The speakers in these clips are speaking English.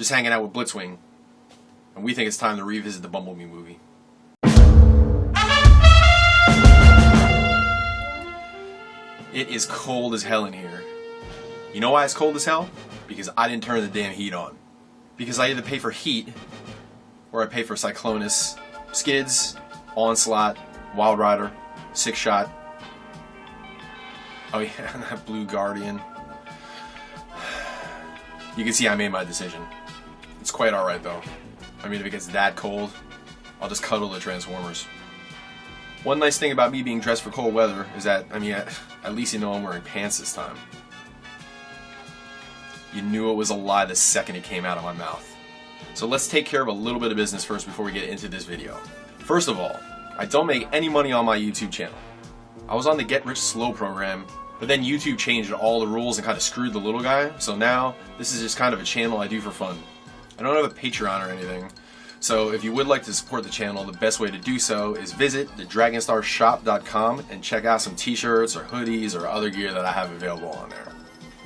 just hanging out with Blitzwing, and we think it's time to revisit the Bumblebee movie. It is cold as hell in here. You know why it's cold as hell? Because I didn't turn the damn heat on. Because I either pay for heat, or I pay for Cyclonus, Skids, Onslaught, Wild Rider, Six Shot. Oh yeah, that Blue Guardian. You can see I made my decision. It's quite alright though. I mean, if it gets that cold, I'll just cuddle the Transformers. One nice thing about me being dressed for cold weather is that, I mean, at least you know I'm wearing pants this time. You knew it was a lie the second it came out of my mouth. So let's take care of a little bit of business first before we get into this video. First of all, I don't make any money on my YouTube channel. I was on the Get Rich Slow program, but then YouTube changed all the rules and kind of screwed the little guy, so now this is just kind of a channel I do for fun. I don't have a Patreon or anything, so if you would like to support the channel, the best way to do so is visit thedragonStarShop.com and check out some t-shirts or hoodies or other gear that I have available on there.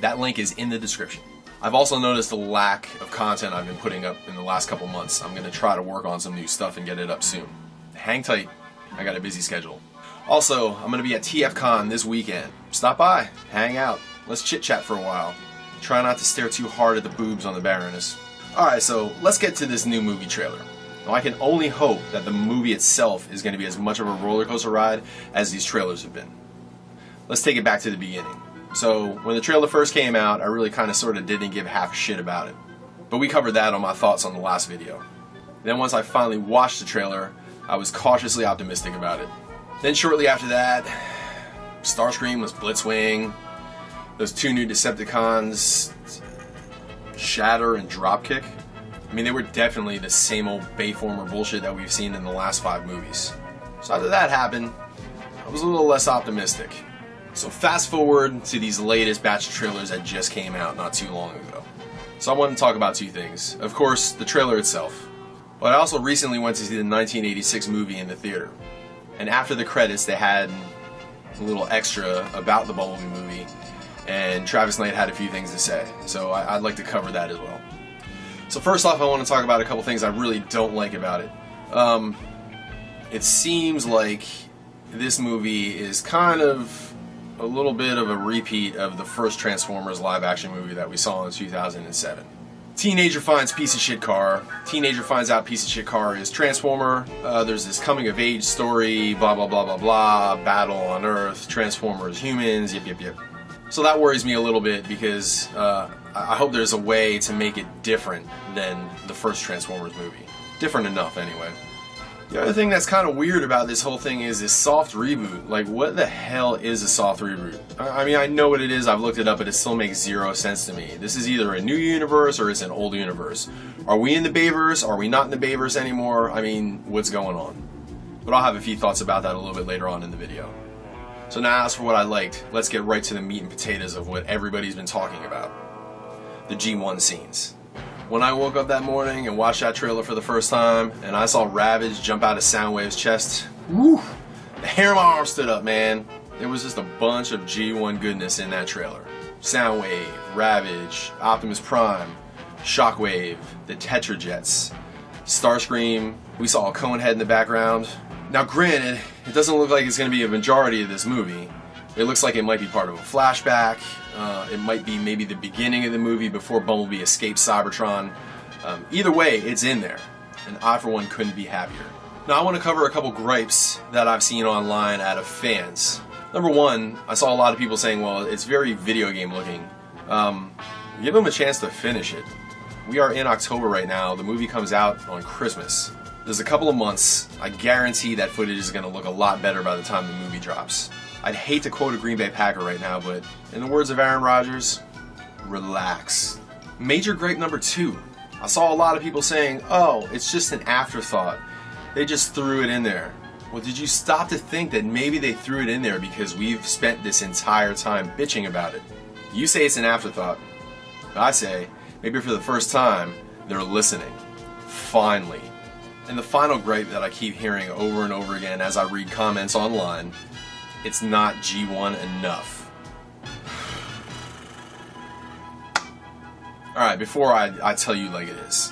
That link is in the description. I've also noticed the lack of content I've been putting up in the last couple months. I'm going to try to work on some new stuff and get it up soon. Hang tight, I got a busy schedule. Also, I'm going to be at TFCon this weekend. Stop by, hang out, let's chit chat for a while. Try not to stare too hard at the boobs on the Baroness. Alright, so let's get to this new movie trailer. Now I can only hope that the movie itself is going to be as much of a roller coaster ride as these trailers have been. Let's take it back to the beginning. So, when the trailer first came out, I really kind of sort of didn't give half a shit about it. But we covered that on my thoughts on the last video. Then once I finally watched the trailer, I was cautiously optimistic about it. Then shortly after that, Starscream was Blitzwing, those two new Decepticons, Shatter and Dropkick. I mean, they were definitely the same old Bayformer bullshit that we've seen in the last 5 movies. So after that happened, I was a little less optimistic. So fast forward to these latest batch of trailers that just came out not too long ago. So I want to talk about 2 things. Of course, the trailer itself. But I also recently went to see the 1986 movie in the theater. And after the credits, they had a little extra about the Bumblebee movie. And Travis Knight had a few things to say. So I'd like to cover that as well. So first off, I want to talk about a couple things I really don't like about it. It seems like this movie is kind of a little bit of a repeat of the first Transformers live-action movie that we saw in 2007. Teenager finds piece of shit car. Teenager finds out piece of shit car is Transformer. There's this coming-of-age story, blah blah blah blah blah, battle on Earth, Transformers, humans, yep yep yep. So that worries me a little bit because I hope there's a way to make it different than the first Transformers movie. Different enough, anyway. The other thing that's kind of weird about this whole thing is this soft reboot. Like, what the hell is a soft reboot? I mean, I know what it is, I've looked it up, but it still makes zero sense to me. This is either a new universe or it's an old universe. Are we in the Bayverse? Are we not in the Bayverse anymore? I mean, what's going on? But I'll have a few thoughts about that a little bit later on in the video. So now as for what I liked, let's get right to the meat and potatoes of what everybody's been talking about. The G1 scenes. When I woke up that morning and watched that trailer for the first time, and I saw Ravage jump out of Soundwave's chest, woo, the hair on my arm stood up, man. There was just a bunch of G1 goodness in that trailer. Soundwave, Ravage, Optimus Prime, Shockwave, the Tetrajets, Starscream, we saw a Conehead in the background. Now granted, it doesn't look like it's going to be a majority of this movie. It looks like it might be part of a flashback. It might be maybe the beginning of the movie before Bumblebee escapes Cybertron. Either way, it's in there, and I for one couldn't be happier. Now I want to cover a couple gripes that I've seen online out of fans. Number one, I saw a lot of people saying, well, it's very video game looking. Give them a chance to finish it. We are in October right now. The movie comes out on Christmas. There's a couple of months. I guarantee that footage is going to look a lot better by the time the movie drops. I'd hate to quote a Green Bay Packer right now, but in the words of Aaron Rodgers, relax. Major gripe number 2. I saw a lot of people saying, oh, it's just an afterthought. They just threw it in there. Well, did you stop to think that maybe they threw it in there because we've spent this entire time bitching about it? You say it's an afterthought. I say, maybe for the first time, they're listening. Finally. And the final gripe that I keep hearing over and over again as I read comments online, it's not G1 enough. Alright, before I tell you like it is,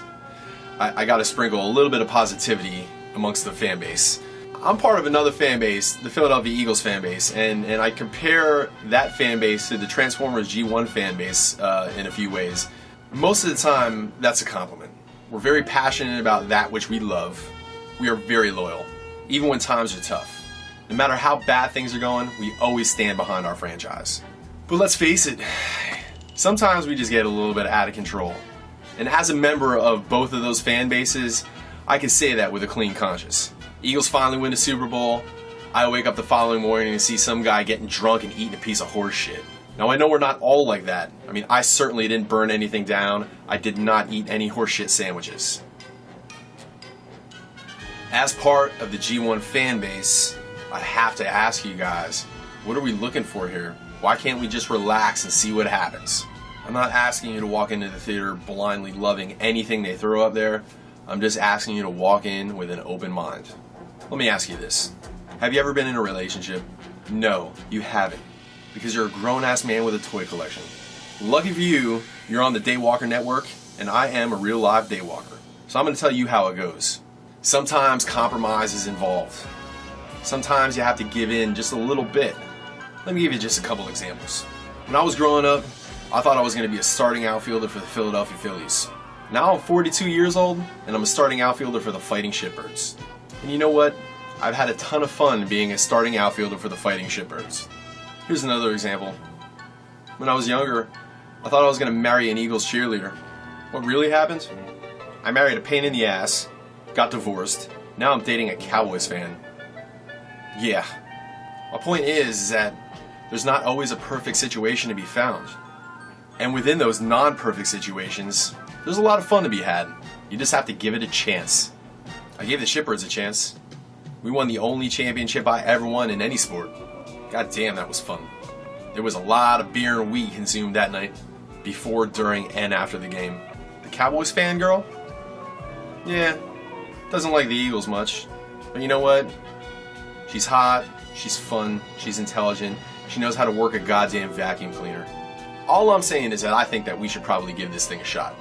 I gotta sprinkle a little bit of positivity amongst the fan base. I'm part of another fan base, the Philadelphia Eagles fan base, and I compare that fan base to the Transformers G1 fan base in a few ways. Most of the time, that's a compliment. We're very passionate about that which we love. We are very loyal, even when times are tough. No matter how bad things are going, we always stand behind our franchise. But let's face it, sometimes we just get a little bit out of control. And as a member of both of those fan bases, I can say that with a clean conscience. Eagles finally win the Super Bowl. I wake up the following morning and see some guy getting drunk and eating a piece of horse shit. Now I know we're not all like that. I mean, I certainly didn't burn anything down. I did not eat any horse shit sandwiches. As part of the G1 fan base, I have to ask you guys, what are we looking for here? Why can't we just relax and see what happens? I'm not asking you to walk into the theater blindly loving anything they throw up there. I'm just asking you to walk in with an open mind. Let me ask you this. Have you ever been in a relationship? No, you haven't. Because you're a grown-ass man with a toy collection. Lucky for you, you're on the Daywalker Network, and I am a real live Daywalker. So I'm going to tell you how it goes. Sometimes compromise is involved. Sometimes you have to give in just a little bit. Let me give you just a couple examples. When I was growing up, I thought I was going to be a starting outfielder for the Philadelphia Phillies. Now I'm 42 years old, and I'm a starting outfielder for the Fighting Shitbirds. And you know what? I've had a ton of fun being a starting outfielder for the Fighting Shitbirds. Here's another example. When I was younger, I thought I was going to marry an Eagles cheerleader. What really happened? I married a pain in the ass, got divorced, now I'm dating a Cowboys fan. Yeah. My point is that there's not always a perfect situation to be found. And within those non-perfect situations, there's a lot of fun to be had. You just have to give it a chance. I gave the Shitbirds a chance. We won the only championship I ever won in any sport. God damn, that was fun. There was a lot of beer and weed consumed that night, before, during, and after the game. The Cowboys fangirl? Yeah, doesn't like the Eagles much. But you know what? She's hot, she's fun, she's intelligent, she knows how to work a goddamn vacuum cleaner. All I'm saying is that I think that we should probably give this thing a shot.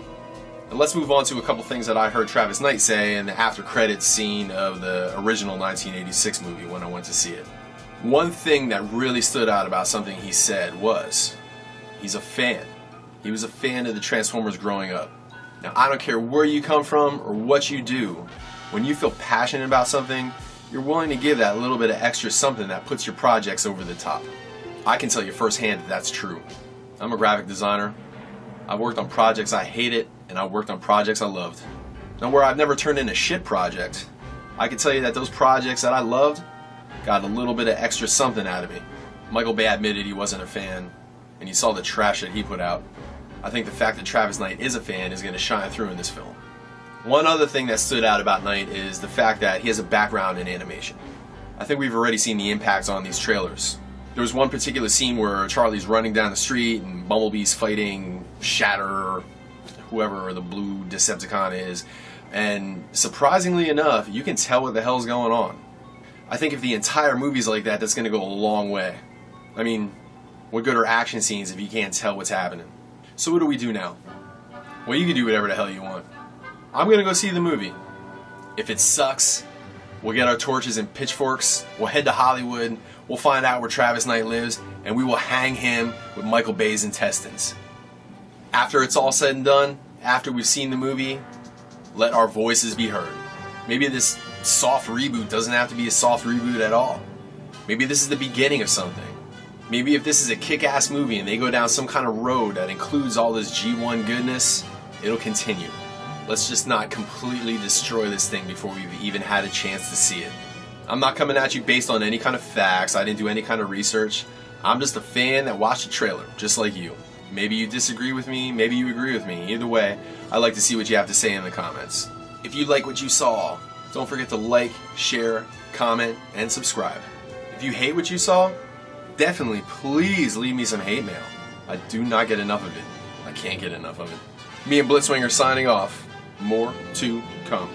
And let's move on to a couple things that I heard Travis Knight say in the after credits scene of the original 1986 movie when I went to see it. One thing that really stood out about something he said was, he's a fan. He was a fan of the Transformers growing up. Now, I don't care where you come from or what you do, when you feel passionate about something, you're willing to give that little bit of extra something that puts your projects over the top. I can tell you firsthand that that's true. I'm a graphic designer. I've worked on projects I hated, and I worked on projects I loved. Now, where I've never turned in a shit project, I can tell you that those projects that I loved got a little bit of extra something out of me. Michael Bay admitted he wasn't a fan, and you saw the trash that he put out. I think the fact that Travis Knight is a fan is going to shine through in this film. One other thing that stood out about Knight is the fact that he has a background in animation. I think we've already seen the impacts on these trailers. There was one particular scene where Charlie's running down the street and Bumblebee's fighting Shatter, whoever the blue Decepticon is, and surprisingly enough, you can tell what the hell's going on. I think if the entire movie's like that, that's going to go a long way. I mean, what good are action scenes if you can't tell what's happening? So what do we do now? Well, you can do whatever the hell you want. I'm going to go see the movie. If it sucks, we'll get our torches and pitchforks, we'll head to Hollywood, we'll find out where Travis Knight lives, and we will hang him with Michael Bay's intestines. After it's all said and done, after we've seen the movie, let our voices be heard. Maybe this soft reboot doesn't have to be a soft reboot at all. Maybe this is the beginning of something. Maybe if this is a kick-ass movie and they go down some kind of road that includes all this G1 goodness, it'll continue. Let's just not completely destroy this thing before we've even had a chance to see it. I'm not coming at you based on any kind of facts. I didn't do any kind of research. I'm just a fan that watched the trailer, just like you. Maybe you disagree with me, maybe you agree with me. Either way, I'd like to see what you have to say in the comments. If you like what you saw, don't forget to like, share, comment, and subscribe. If you hate what you saw, definitely please leave me some hate mail. I do not get enough of it. I can't get enough of it. Me and Blitzwing are signing off. More to come.